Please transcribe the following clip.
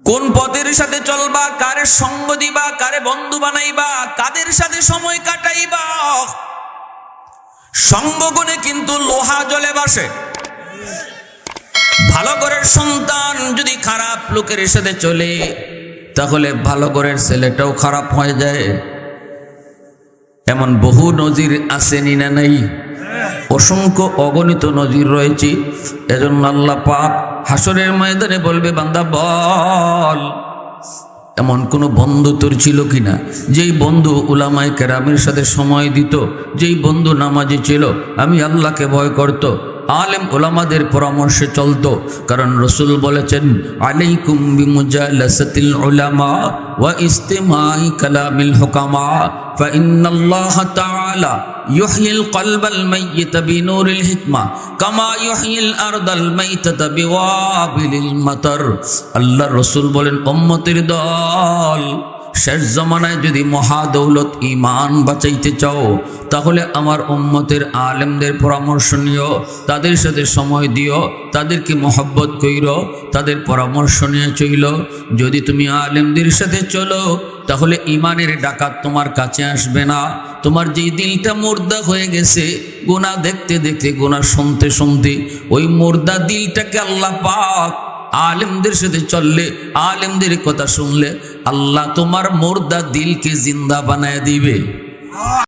কোন পথের সাথে চলবা, কারে সঙ্গ দিবা, কারে বন্ধু বানাইবা, কাদের সাথে সময় কাটাইবা। সঙ্গ গুণে কিন্তু লোহা জ্বলে বসে। ভালো ঘরের সন্তান যদি খারাপ লোকের সাথে চলে, তাহলে ভালো ঘরের ছেলেটাও খারাপ হয়ে যায়। এমন বহু নজির আসেনি না নাই? অসংখ্য অগণিত নজির রয়েছে। এজন্য আল্লাহ পাক হাসরের ময়দানে বলবে, বান্দা বল, এমন কোন বন্ধু তোর ছিল কিনা, যেই বন্ধু উলামায়ে কেরামের সাথে সময় দিত, যেই বন্ধু নামাজি ছিল, আমি আল্লাহকে ভয় করত, আলেম উলামাদের পরামর্শে চলতো। কারণ রাসূল বলেছেন, আলাইকুম বিমুজালাসাতিল উলামা ওয়া ইস্তিমাই কালামিল হুকামা ফাইন্নাল্লাহ তাআলা ইউহয়িল কলবাল মাইয়িতা বিনূরিল হিকমা কামা ইউহয়িল আরদাল মাইতাতা বিওয়াবিলিল মাতার। আল্লাহর রাসূল বলেন, উম্মতের দল, শেষ জমানায় যদি মহাদৌলত ঈমান বাঁচাইতে চাও, তাহলে আমার উম্মতের আলেমদের পরামর্শ নিও, তাদের সাথে সময় দিও, তাদেরকে মহব্বত কইরো, তাদের পরামর্শ নিয়ে চইল। যদি তুমি আলেমদের সাথে চলো, তাহলে ঈমানের ডাকাত তোমার কাছে আসবে না। তোমার যেই দিলটা মুর্দা হয়ে গেছে, গুনাহ দেখতে দেখতে, গুনাহ শুনতে শুনতে, ওই মুর্দা দিলটাকে আল্লাহ পাক আলেমদের সাথে চললে, আলেমদের কথা শুনলে, আল্লাহ তোমার মুর্দা দিলকে জিন্দা বানায় দিবে।